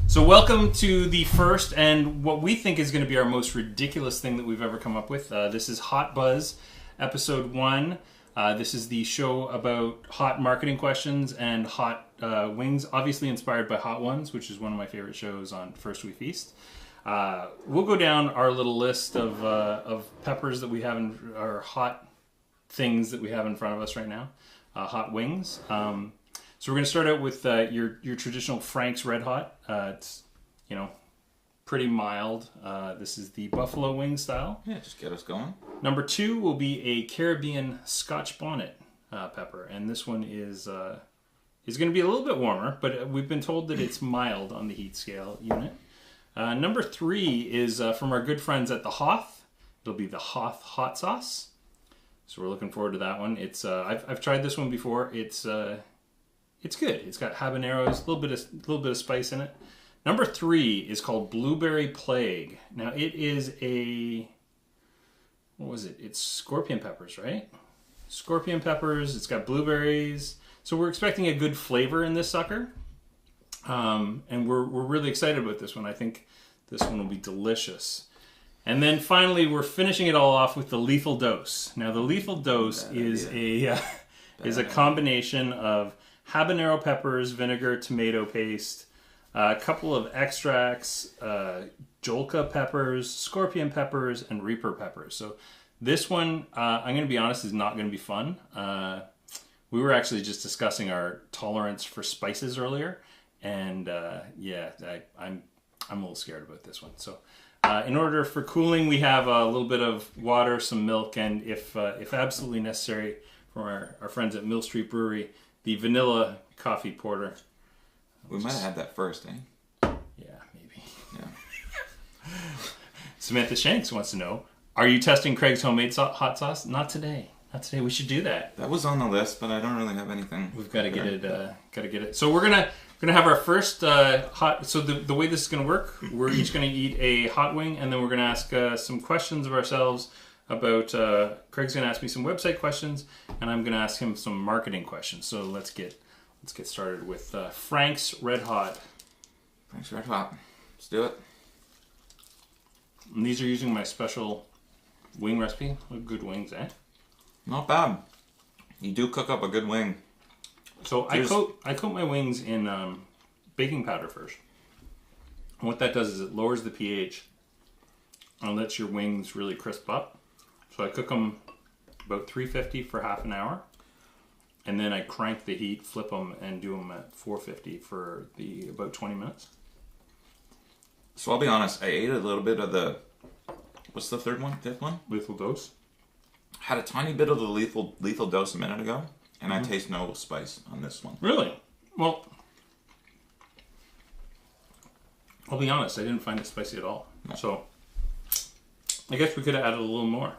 So welcome to the first and what we think is going to be our most ridiculous thing that we've ever come up with. This is Hot Buzz, episode 1. This is the show about hot marketing questions and hot wings, obviously inspired by Hot Ones, which is one of my favorite shows on First We Feast. We'll go down our little list of peppers that we have in our hot things that we have in front of us right now. Hot wings. So we're going to start out with your traditional Frank's Red Hot. It's, pretty mild. This is the buffalo wing style. Yeah, just get us going. Number 2 will be a Caribbean Scotch Bonnet pepper. And this one is going to be a little bit warmer, but we've been told that it's mild on the heat scale unit. Number 3 is from our good friends at the Hoth. It'll be the Hoth hot sauce. So we're looking forward to that one. It's I've tried this one before. It's good. It's got habaneros, a little bit of spice in it. Number 3 is called Blueberry Plague. Now it is what was it? It's scorpion peppers, right? Scorpion peppers. It's got blueberries. So we're expecting a good flavor in this sucker. And we're really excited about this one. I think this one will be delicious. And then finally, we're finishing it all off with the Lethal Dose. Now, the Lethal Dose is a combination of habanero peppers, vinegar, tomato paste, a couple of extracts, jolka peppers, scorpion peppers, and reaper peppers. So this one, I'm going to be honest, is not going to be fun. We were actually just discussing our tolerance for spices earlier, and I'm a little scared about this one. So in order for cooling, we have a little bit of water, some milk, and if absolutely necessary, from our friends at Mill Street Brewery, the vanilla coffee porter. We might have had that first, eh? Yeah, maybe. Yeah. Samantha Shanks wants to know, are you testing Craig's homemade hot sauce? Not today. Not today. We should do that. That was on the list, but I don't really have anything. We've got to get it. Got to get it. So we're gonna have our first hot. So the way this is gonna work, we're each gonna eat a hot wing, and then we're gonna ask some questions of ourselves about. Craig's gonna ask me some website questions, and I'm gonna ask him some marketing questions. So let's get started with Frank's Red Hot. Frank's Red Hot. Let's do it. And these are using my special wing recipe. What good wings, eh? Not bad. You do cook up a good wing. So I coat my wings in baking powder first. And what that does is it lowers the pH and lets your wings really crisp up. So I cook them about 350 for half an hour. And then I crank the heat, flip them, and do them at 450 for about 20 minutes. So I'll be honest, I ate a little bit of the... What's the third one? Fifth one? Lethal Dose. Had a tiny bit of the lethal Dose a minute ago, and I taste no spice on this one. Really? Well, I'll be honest, I didn't find it spicy at all. No. So I guess we could have added a little more.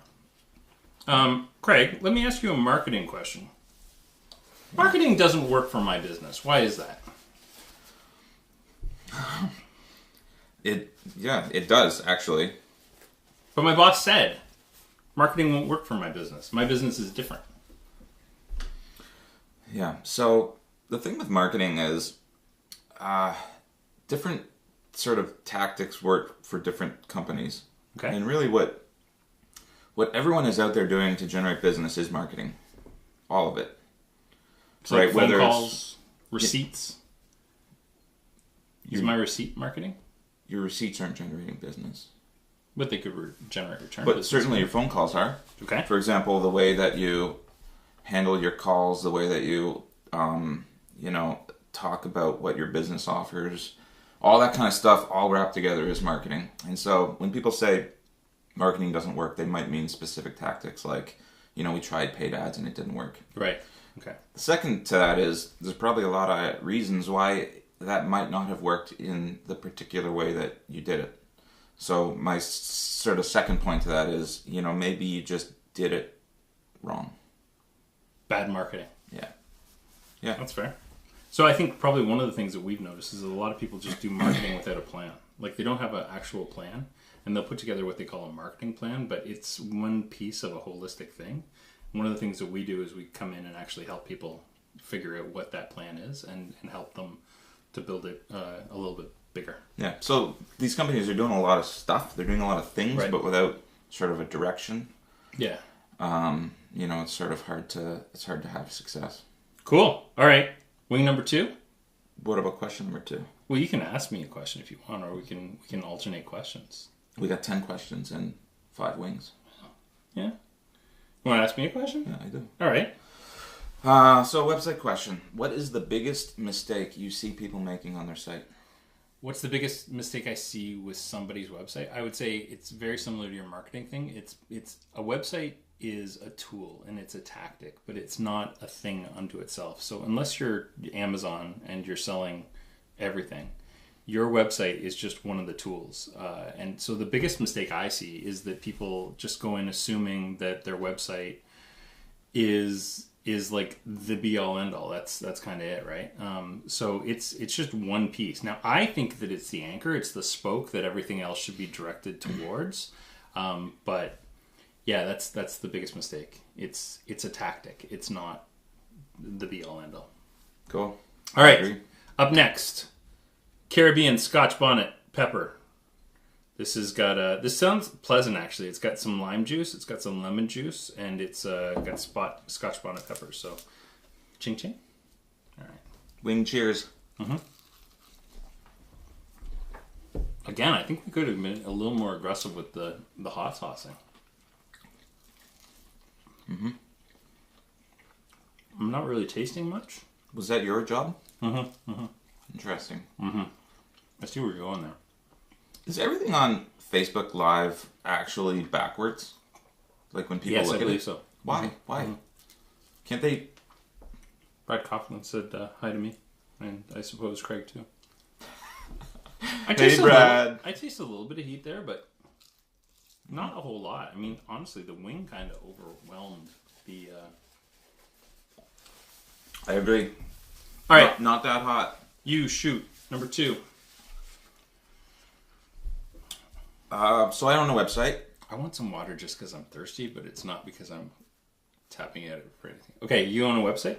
Craig, let me ask you a marketing question. Marketing doesn't work for my business. Why is that? It does, actually. But my boss said marketing won't work for my business. My business is different. Yeah, so the thing with marketing is different sort of tactics work for different companies. Okay. And really what everyone is out there doing to generate business is marketing. All of it. So right, like phone calls, receipts. Is my receipt marketing? Your receipts aren't generating business. But they could generate return. But certainly your phone calls are. Okay. For example, the way that you handle your calls, the way that you, talk about what your business offers, all that kind of stuff, all wrapped together is marketing. And so when people say marketing doesn't work, they might mean specific tactics like, we tried paid ads and it didn't work. Right. Okay. The second to that is there's probably a lot of reasons why that might not have worked in the particular way that you did it. So my sort of second point to that is, maybe you just did it wrong. Bad marketing. Yeah. Yeah. That's fair. So I think probably one of the things that we've noticed is that a lot of people just do marketing without a plan. Like they don't have an actual plan, and they'll put together what they call a marketing plan, but it's one piece of a holistic thing. One of the things that we do is we come in and actually help people figure out what that plan is and help them to build it a little bit bigger. Yeah. So these companies are doing a lot of stuff. They're doing a lot of things, Right. but without sort of a direction. Yeah. It's sort of hard to have success. Cool. All right. Wing number 2. What about question number 2? Well, you can ask me a question if you want, or we can alternate questions. We got 10 questions and 5 wings. Yeah. You want to ask me a question? Yeah, I do. All right. So website question. What is the biggest mistake you see people making on their site? What's the biggest mistake I see with somebody's website? I would say it's very similar to your marketing thing. It's a website is a tool and it's a tactic, but it's not a thing unto itself. So unless you're Amazon and you're selling everything, your website is just one of the tools. And so the biggest mistake I see is that people just go in assuming that their website is like the be all end all. That's kind of it, right? So it's just one piece. Now I think that it's the anchor, it's the spoke that everything else should be directed towards. But yeah, that's the biggest mistake. It's a tactic. It's not the be all end all. Cool. All right. Up next, Caribbean Scotch Bonnet Pepper. This has got this sounds pleasant actually. It's got some lime juice, it's got some lemon juice, and it's got Scotch Bonnet pepper. So, ching ching. All right. Wing cheers. Mm-hmm. Again, I think we could have been a little more aggressive with the hot saucing. Mm-hmm. I'm not really tasting much. Was that your job? Mm-hmm. Mm-hmm. Interesting. Mm-hmm. I see where you're going there. Is everything on Facebook Live actually backwards? Like when people look at it? Yes, I believe so. Why? Why? Mm-hmm. Can't they? Brad Coughlin said hi to me, and I suppose Craig too. I Hey, Brad. I taste a little bit of heat there, but not a whole lot. I mean, honestly, the wing kind of overwhelmed the... I agree. All right. Not that hot. You shoot. Number 2. So I own a website. I want some water just because I'm thirsty, but it's not because I'm tapping at it for anything. Okay, you own a website?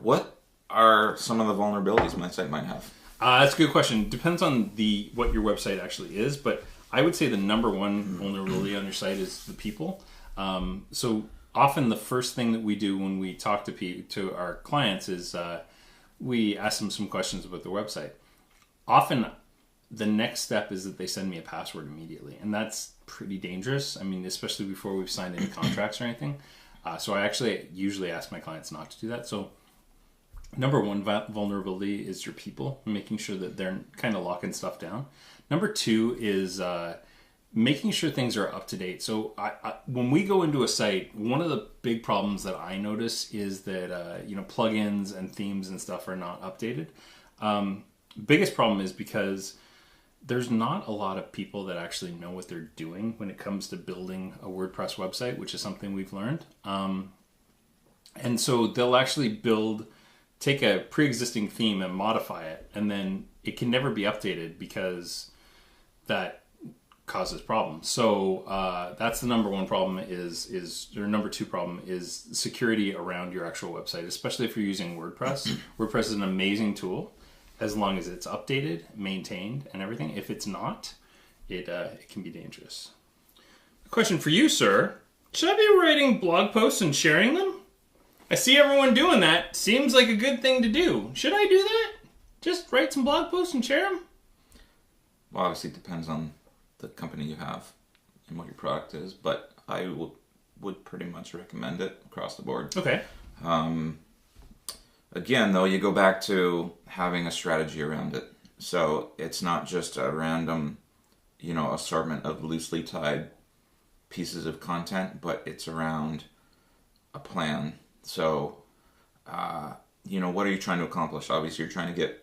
What are some of the vulnerabilities my site might have? That's a good question. Depends on what your website actually is, but I would say the number one vulnerability on your site is the people. So often the first thing that we do when we talk to our clients is we ask them some questions about their website. Often the next step is that they send me a password immediately, and that's pretty dangerous. I mean, especially before we've signed any contracts or anything. So I actually usually ask my clients not to do that. So number one vulnerability is your people, making sure that they're kind of locking stuff down. Number 2 is making sure things are up to date. So when we go into a site, one of the big problems that I notice is that plugins and themes and stuff are not updated. Biggest problem is because there's not a lot of people that actually know what they're doing when it comes to building a WordPress website, which is something we've learned. And so they'll actually take a pre-existing theme and modify it, and then it can never be updated because that causes problems. So that's the number one problem or number 2 problem is security around your actual website, especially if you're using WordPress. WordPress is an amazing tool as long as it's updated, maintained, and everything. If it's not, it can be dangerous. Question for you, sir. Should I be writing blog posts and sharing them? I see everyone doing that. Seems like a good thing to do. Should I do that? Just write some blog posts and share them? Well, obviously it depends on the company you have and what your product is, but I would pretty much recommend it across the board. Okay. Again, though, you go back to having a strategy around it. So it's not just a random, assortment of loosely tied pieces of content, but it's around a plan. So, what are you trying to accomplish? Obviously, you're trying to get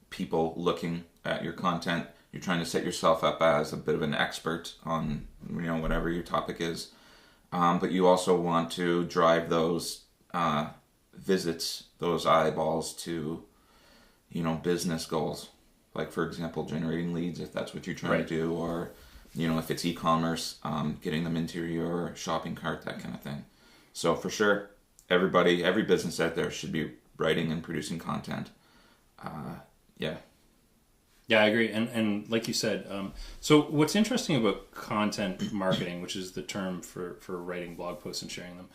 people looking at your content. You're trying to set yourself up as a bit of an expert on, whatever your topic is. But you also want to drive those visits, those eyeballs to, business goals. Like, for example, generating leads, if that's what you're trying to do, or, if it's e-commerce, getting them into your shopping cart, that kind of thing. So for sure, every business out there should be writing and producing content. Yeah. Yeah, I agree. And like you said, so what's interesting about content marketing, which is the term for writing blog posts and sharing them,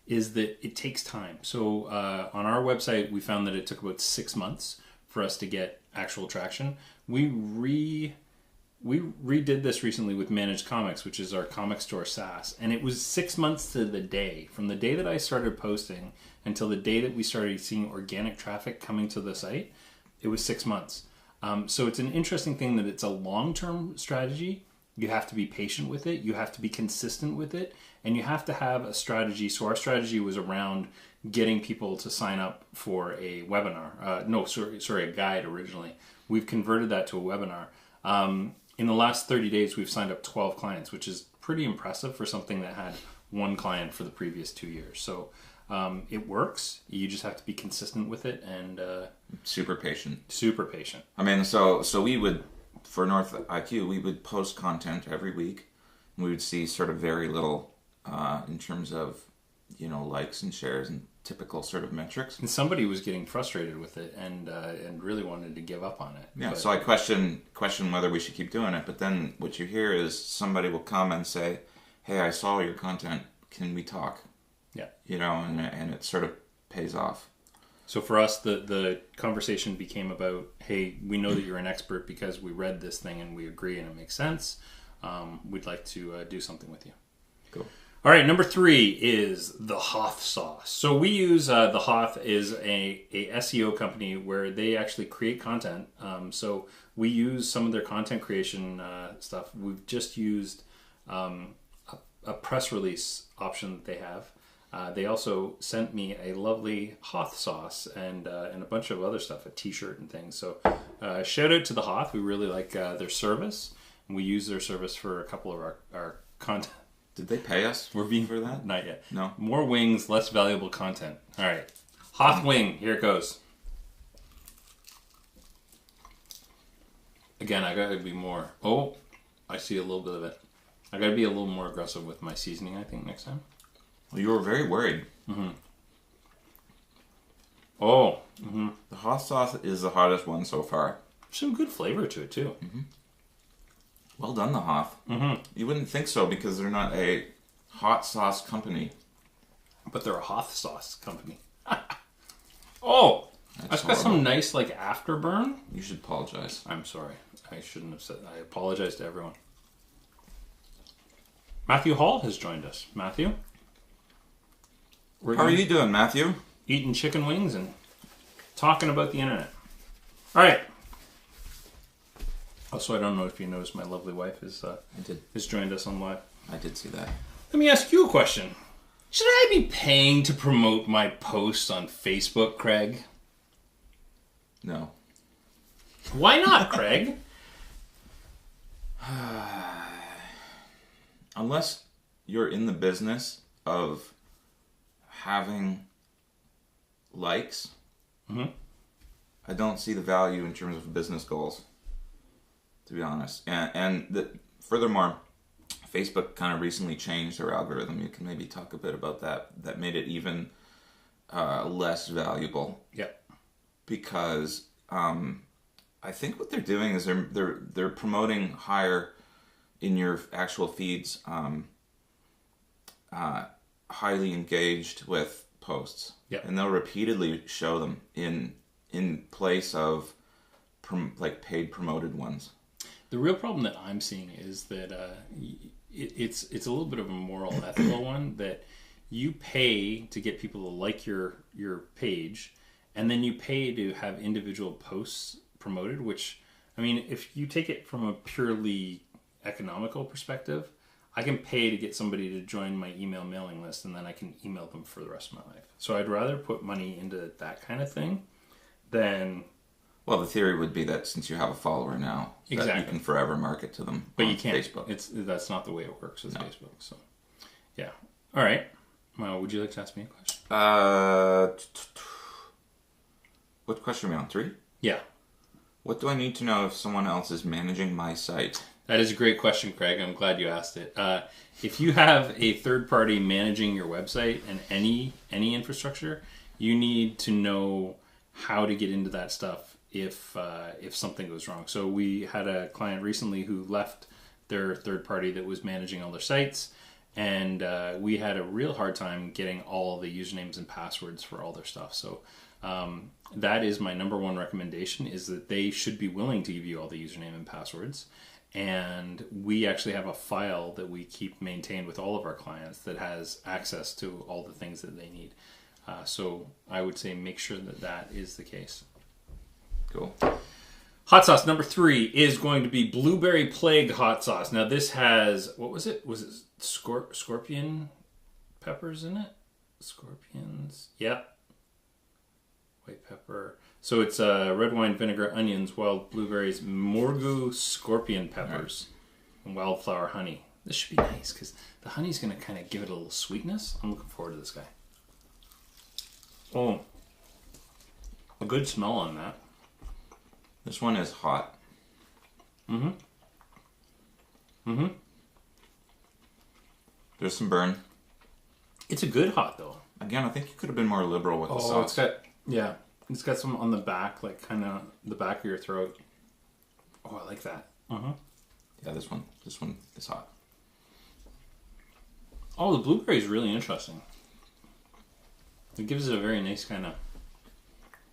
is that it takes time. So on our website, we found that it took about 6 months for us to get actual traction. We redid this recently with Managed Comics, which is our comic store SaaS, and it was 6 months to the day from the day that I started posting until the day that we started seeing organic traffic coming to the site. It was 6 months. So it's an interesting thing that it's a long-term strategy. You have to be patient with it. You have to be consistent with it. And you have to have a strategy. So our strategy was around getting people to sign up for a webinar. A guide originally. We've converted that to a webinar. In the last 30 days, we've signed up 12 clients, which is pretty impressive for something that had one client for the previous 2 years. So it works. You just have to be consistent with it and super patient. Super patient. I mean, so we would, for NorthIQ, we would post content every week. We would see sort of very little in terms of, likes and shares and typical sort of metrics. And somebody was getting frustrated with it and really wanted to give up on it. Yeah, so I question whether we should keep doing it. But then what you hear is somebody will come and say, "Hey, I saw your content. Can we talk?" Yeah. And it sort of pays off. So for us, the conversation became about, hey, we know that you're an expert because we read this thing and we agree and it makes sense. We'd like to do something with you. Cool. All right, number 3 is the Hoth sauce. So we use the Hoth is a SEO company where they actually create content. So we use some of their content creation stuff. We've just used a press release option that they have. They also sent me a lovely Hoth sauce and a bunch of other stuff, a t-shirt and things. So shout out to the Hoth. We really like their service. We use their service for a couple of our content. Did they pay us We're being for that? Not yet. No. More wings, less valuable content. All right. Hoth wing. Here it goes. Again, I got to be more... Oh, I see a little bit of it. I got to be a little more aggressive with my seasoning, I think, next time. Well, you were very worried. Mm-hmm. Oh. Mm-hmm. The Hoth sauce is the hottest one so far. Some good flavor to it, too. Mm-hmm. Well done, the Hoth. Mm-hmm. You wouldn't think so because they're not a hot sauce company. But they're a Hoth sauce company. Oh! That's got some nice, afterburn. You should apologize. I'm sorry. I shouldn't have said that. I apologize to everyone. Matthew Hall has joined us. Matthew? How are you doing, Matthew? Eating chicken wings and talking about the internet. All right. Also, I don't know if you noticed, my lovely wife has joined us on live. I did see that. Let me ask you a question. Should I be paying to promote my posts on Facebook, Craig? No. Why not, Craig? Unless you're in the business of having likes, Mm-hmm. I don't see the value in terms of business goals, to be honest. Furthermore, Facebook kind of recently changed their algorithm. You can maybe talk a bit about that. That made it even less valuable. Yep. Because I think what they're doing is they're promoting higher in your actual feeds, highly engaged with posts. Yep. And they'll repeatedly show them in place of paid promoted ones. The real problem that I'm seeing is that it's a little bit of a moral, ethical one, that you pay to get people to like your page, and then you pay to have individual posts promoted, which, I mean, if you take it from a purely economical perspective, I can pay to get somebody to join my email mailing list, and then I can email them for the rest of my life. So I'd rather put money into that kind of thing than... Well, the theory would be that since you have a follower now, exactly, that you can forever market to them. But on you can't. Facebook. That's not the way it works with Facebook. So, yeah. All right. Well, would you like to ask me a question? What question are we on? 3? Yeah. What do I need to know if someone else is managing my site? That is a great question, Craig. I'm glad you asked it. If you have a third party managing your website and any infrastructure, you need to know how to get into that stuff if something goes wrong. So we had a client recently who left their third party that was managing all their sites, and we had a real hard time getting all the usernames and passwords for all their stuff. So that is my number one recommendation, is that they should be willing to give you all the username and passwords. And we actually have a file that we keep maintained with all of our clients that has access to all the things that they need. So I would say make sure that that is the case. Cool. Hot sauce number 3 is going to be blueberry plague hot sauce. Now this has, what was it? Was it scorpion peppers in it? Scorpions. Yep. White pepper. So it's red wine, vinegar, onions, wild blueberries, morgu, scorpion peppers, and wildflower honey. This should be nice because the honey's going to kind of give it a little sweetness. I'm looking forward to this guy. Oh, a good smell on that. This one is hot. Mm-hmm. Mm-hmm. There's some burn. It's a good hot though. Again, I think you could have been more liberal with the sauce. It's got some on the back, like kind of the back of your throat. Oh, I like that. Uh-huh. Yeah, this one is hot. Oh, the blueberry is really interesting. It gives it a very nice kind of...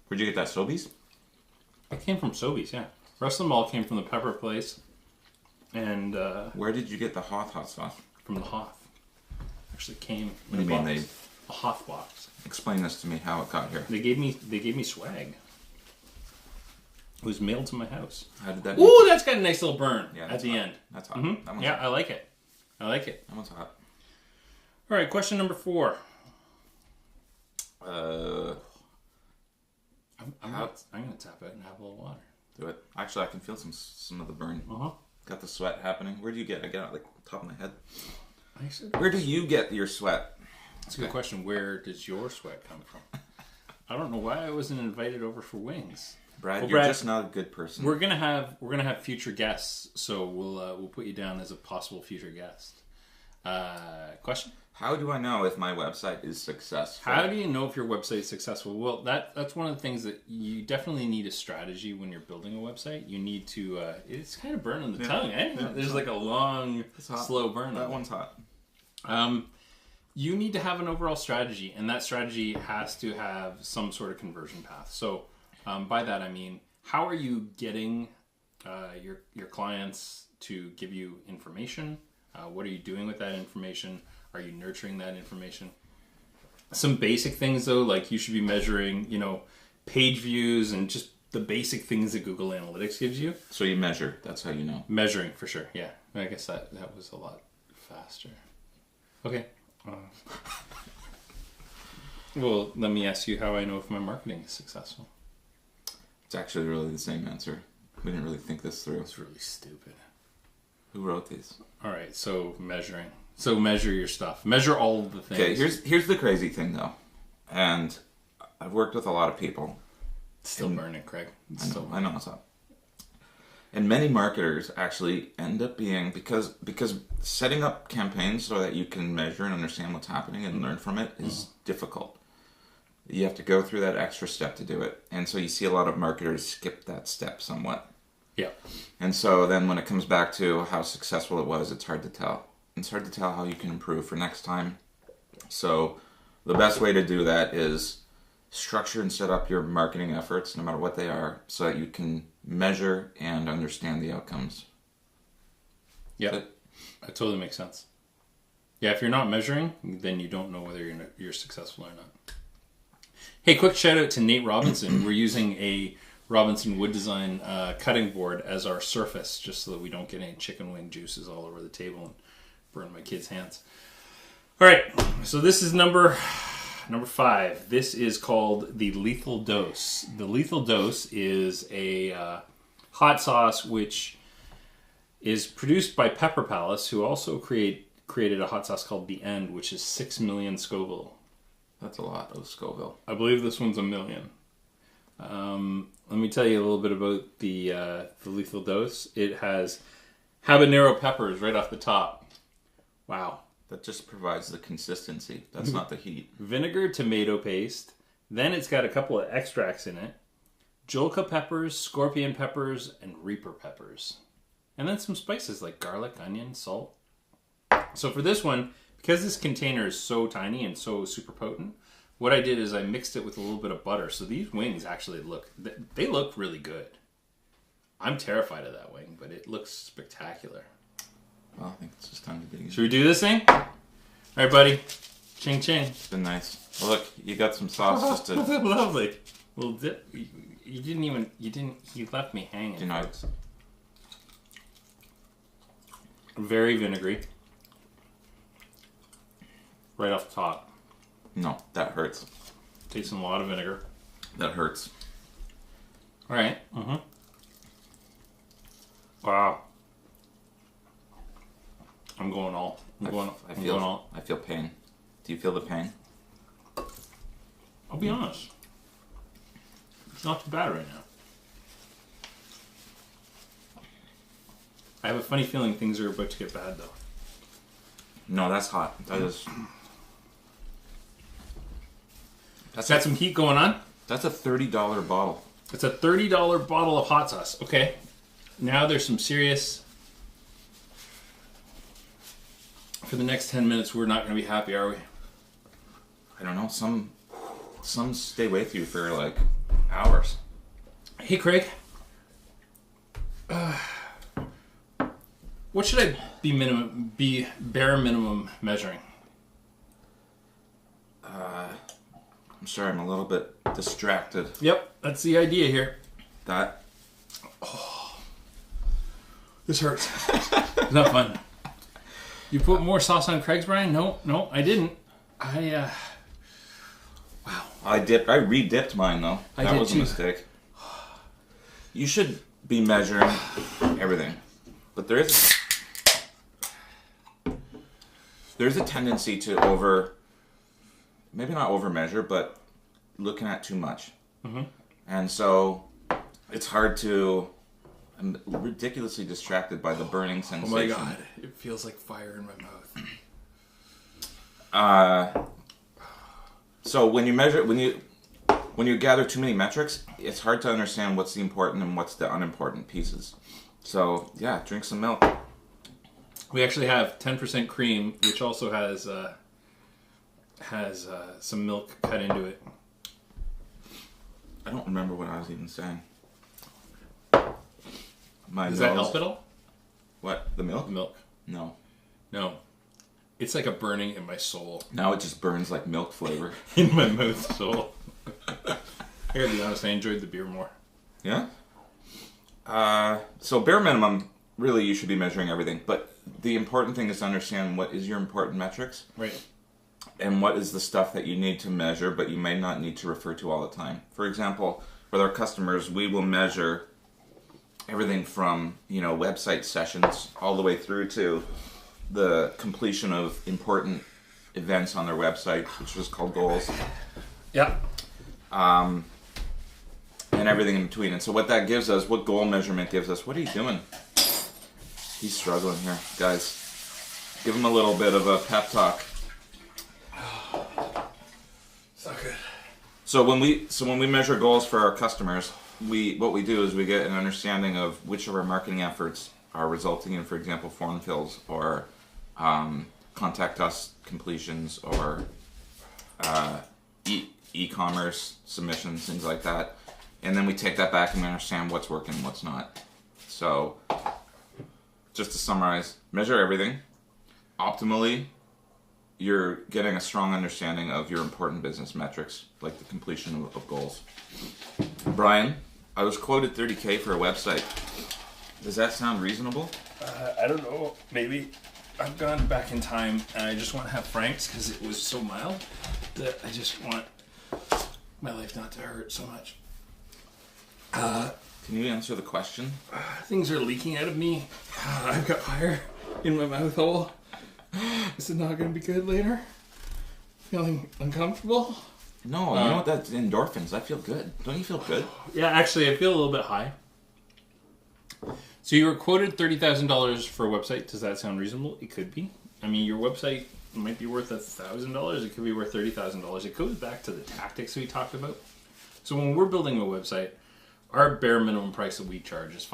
Where'd you get that, Sobeys? It came from Sobeys, yeah. The rest of them all came from the pepper place. And where did you get the Hoth hot sauce? From the Hoth. Actually came What do you mean a Hoth box. Explain this to me, how it got here. They gave me swag. It was mailed to my house. How did that... Ooh, that's got a nice little burn at the hot. end. That's hot. Mm-hmm. That one's yeah, hot. I like it. That one's hot. All right, question number 4. I'm gonna tap out and have a little water. Do it. Actually, I can feel some of the burn. Uh-huh. Got the sweat happening. Where do you get? I get it like top of my head. I Where do you get your sweat? That's a good question. Where does your sweat come from? I don't know why I wasn't invited over for wings. Brad, you're just not a good person. We're gonna have future guests, so we'll put you down as a possible future guest. Question? How do I know if my website is successful? How do you know if your website is successful? Well, that's one of the things that you definitely need a strategy when you're building a website. You need to. It's kind of burning the tongue, eh? Yeah, there's like a long, slow burn. That one's hot. You need to have an overall strategy, and that strategy has to have some sort of conversion path. So, by that I mean, how are you getting your clients to give you information? What are you doing with that information? Are you nurturing that information? Some basic things though, like you should be measuring, page views and just the basic things that Google Analytics gives you. So you measure. That's how you know. Measuring for sure. Yeah. I guess that was a lot faster. Okay. Well, let me ask you how I know if my marketing is successful. It's actually really the same answer. We didn't really think this through. It's really stupid. Who wrote these? All right. So measuring. So measure your stuff. Measure all of the things. Okay, here's the crazy thing though. And I've worked with a lot of people. It's still burning, Craig. I know it's up. And many marketers actually end up being, because setting up campaigns so that you can measure and understand what's happening and learn from it is difficult. You have to go through that extra step to do it. And so you see a lot of marketers skip that step somewhat. Yeah. And so then when it comes back to how successful it was, it's hard to tell. It's hard to tell how you can improve for next time. So the best way to do that is structure and set up your marketing efforts, no matter what they are, so that you can measure and understand the outcomes. Yeah, that totally makes sense. Yeah, if you're not measuring, then you don't know whether you're successful or not. Hey, quick shout out to Nate Robinson. We're using a Robinson Wood Design cutting board as our surface, just so that we don't get any chicken wing juices all over the table and burn my kids' hands. All right, so this is number 5. This is called the Lethal Dose. The Lethal Dose is a hot sauce which is produced by Pepper Palace, who also created a hot sauce called The End, which is 6 million Scoville. That's a lot of Scoville. I believe this one's 1 million. Let me tell you a little bit about the Lethal Dose. It has habanero peppers right off the top. Wow. That just provides the consistency. That's not the heat. Vinegar, tomato paste. Then it's got a couple of extracts in it. Jolka peppers, scorpion peppers, and reaper peppers. And then some spices like garlic, onion, salt. So for this one, because this container is so tiny and so super potent, what I did is I mixed it with a little bit of butter. So these wings actually they look really good. I'm terrified of that wing, but it looks spectacular. Well, I think it's just time to dig in. Should we do this thing? All right, buddy. Ching ching. It's been nice. Well, look, you got some sauce just to... Lovely. Well, you left me hanging. You know, Very vinegary. Right off the top. no, that hurts. Tasting a lot of vinegar. That hurts. All right. Mm-hmm. Wow. I'm going all. I'm going all. I feel pain. Do you feel the pain? I'll be honest. It's not too bad right now. I have a funny feeling things are about to get bad, though. No, that's hot. That is... That's got some heat going on. That's a $30 bottle. It's a $30 bottle of hot sauce. Okay. Now there's some serious... For the next 10 minutes, we're not going to be happy, are we? I don't know. Some stay with you for like hours. Hey, Craig. What should I be bare minimum measuring? I'm sorry, I'm a little bit distracted. Yep, that's the idea here. That... This hurts. It's not fun. You put more sauce on Craig's, Brian? No, I didn't. Wow. I re-dipped mine though. That was a mistake. You should be measuring everything, but there's a tendency to maybe not over measure, but looking at too much. Mm-hmm. And so it's hard to... I'm ridiculously distracted by the burning sensation. Oh my god, it feels like fire in my mouth. So when you gather too many metrics, it's hard to understand what's the important and what's the unimportant pieces. So yeah, drink some milk. We actually have 10% cream, which also has some milk cut into it. I don't remember what I was even saying. Does that help at all? What? The milk? The milk. No. It's like a burning in my soul. Now it just burns like milk flavor. In my mouth soul. I gotta be honest, I enjoyed the beer more. Yeah? So bare minimum, really you should be measuring everything. But the important thing is to understand what is your important metrics. Right. And what is the stuff that you need to measure, but you may not need to refer to all the time. For example, with our customers, we will measure everything from, website sessions all the way through to the completion of important events on their website, which is called goals. Yeah. And everything in between. And so what that gives us, what goal measurement gives us, what are you doing? He's struggling here. Guys, give him a little bit of a pep talk. It's not good. So when we measure goals for our customers, what we do is we get an understanding of which of our marketing efforts are resulting in, for example, form fills or contact us completions or e-commerce submissions, things like that. And then we take that back and understand what's working and what's not. So just to summarize, measure everything. Optimally, you're getting a strong understanding of your important business metrics, like the completion of goals. Brian, I was quoted $30K for a website. Does that sound reasonable? I don't know. Maybe I've gone back in time and I just want to have Frank's because it was so mild that I just want my life not to hurt so much. Can you answer the question? Things are leaking out of me. I've got fire in my mouth hole. Is it not going to be good later? Feeling uncomfortable? No, you know what? That's endorphins. I feel good. Don't you feel good? Yeah, actually, I feel a little bit high. So you were quoted $30,000 for a website. Does that sound reasonable? It could be. I mean, your website might be worth $1,000. It could be worth $30,000. It goes back to the tactics we talked about. So when we're building a website, our bare minimum price that we charge is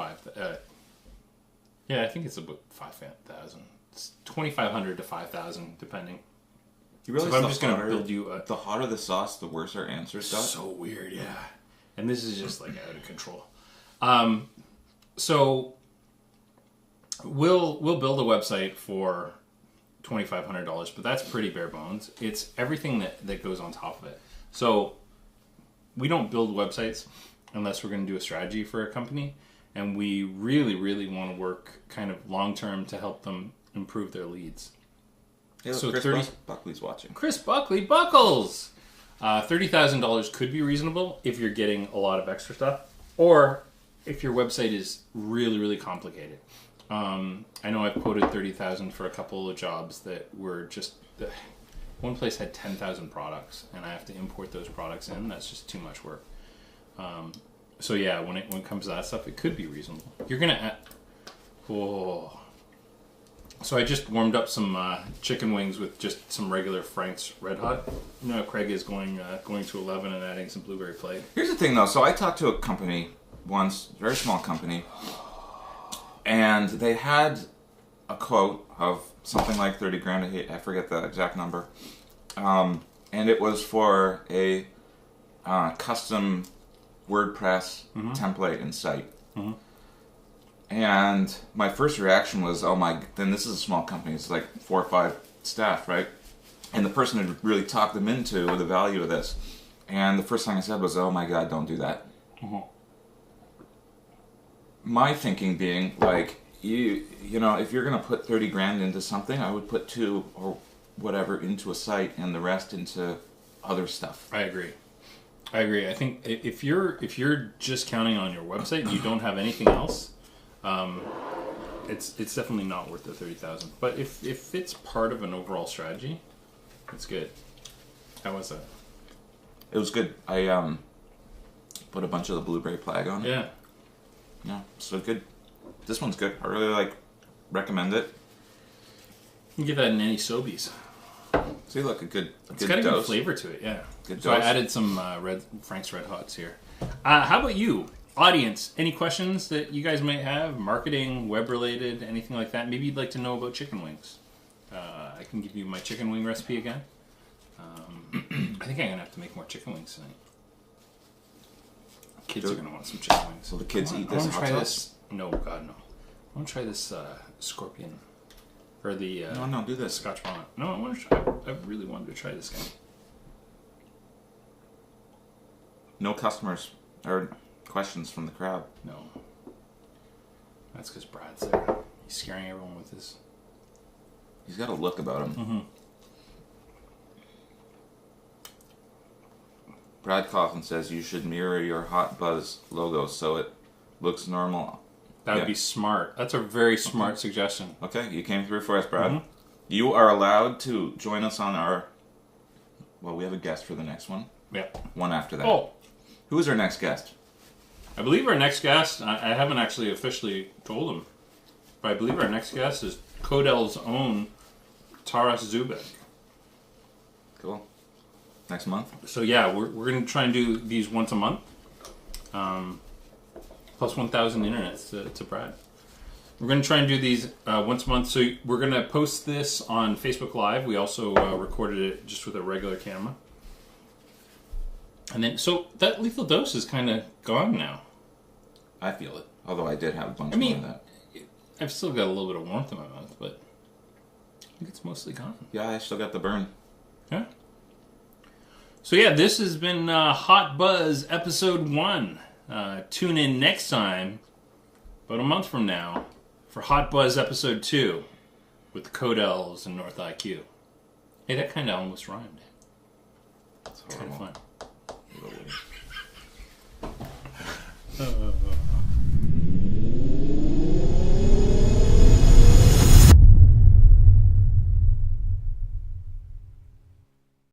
yeah, I think it's about 5,000. It's 2,500 to 5,000 depending. You realize so if I'm just going to build you the hotter the sauce, the worse our answers got? So weird, yeah. And this is just like out of control. So we'll build a website for $2,500, but that's pretty bare bones. It's everything that goes on top of it. So we don't build websites unless we're going to do a strategy for a company, and we really, really want to work kind of long term to help them improve their leads. Yeah, so Chris Buckley's watching. Chris Buckley Buckles. $30,000 could be reasonable if you're getting a lot of extra stuff, or if your website is really, really complicated. I know I've quoted $30,000 for a couple of jobs that were just one place had 10,000 products, and I have to import those products in. That's just too much work. So yeah, when it comes to that stuff, it could be reasonable. You're gonna. So I just warmed up some chicken wings with just some regular Frank's Red Hot. You know, Craig is going to 11 and adding some blueberry plague. Here's the thing, though. So I talked to a company once, very small company, and they had a quote of something like 30 grand. I forget the exact number. And it was for a custom WordPress template and site. Mm-hmm. And my first reaction was, then this is a small company. It's like 4 or 5 staff, right? And the person had really talked them into the value of this. And the first thing I said was, oh my God, don't do that. Mm-hmm. My thinking being, like, you know, if you're going to put 30 grand into something, I would put 2 or whatever into a site and the rest into other stuff. I agree. I think if you're just counting on your website and you don't have anything else, it's definitely not worth the 30,000. But if it's part of an overall strategy, it's good. How was that? It was good. I put a bunch of the blueberry plague on it. Yeah, so good. This one's good. I really recommend it. You can get that in any Sobeys. See, look, it's got a good flavor to it. Yeah. Good so dose. I added some Frank's Red Hots here. How about you? Audience, any questions that you guys might have? Marketing, web-related, anything like that? Maybe you'd like to know about chicken wings. I can give you my chicken wing recipe again. I think I'm going to have to make more chicken wings tonight. Kids are going to want some chicken wings. So the kids eat this hot sauce? No, God, no. I want to try this scorpion. Or the... No, do this. Scotch Bonnet. No, I want to try... I really wanted to try this guy. No customers or questions from the crowd. No. That's because Brad's there. He's scaring everyone with his... He's got a look about him. Mm-hmm. Brad Coughlin says you should mirror your Hot Buzz logo so it looks normal. That would be smart. That's a very smart suggestion. Okay, you came through for us, Brad. Mm-hmm. You are allowed to join us on our... Well, we have a guest for the next one. Yeah. One after that. Oh. Who is our next guest? I believe our next guest, I haven't actually officially told him, but I believe our next guest is Codel's own Taras Zubek. Cool. Next month? So yeah, we're going to try and do these once a month. Plus 1,000 internets to Brad. We're going to try and do these once a month. So we're going to post this on Facebook Live. We also recorded it just with a regular camera. And then, so that lethal dose is kind of gone now. I feel it. Although I did have a bunch more of that. I've still got a little bit of warmth in my mouth, but I think it's mostly gone. Yeah, I still got the burn. Yeah. So yeah, this has been Hot Buzz Episode 1. Tune in next time, about a month from now, for Hot Buzz Episode 2 with the Codels and NorthIQ. Hey, that kind of almost rhymed. It's kind of fun.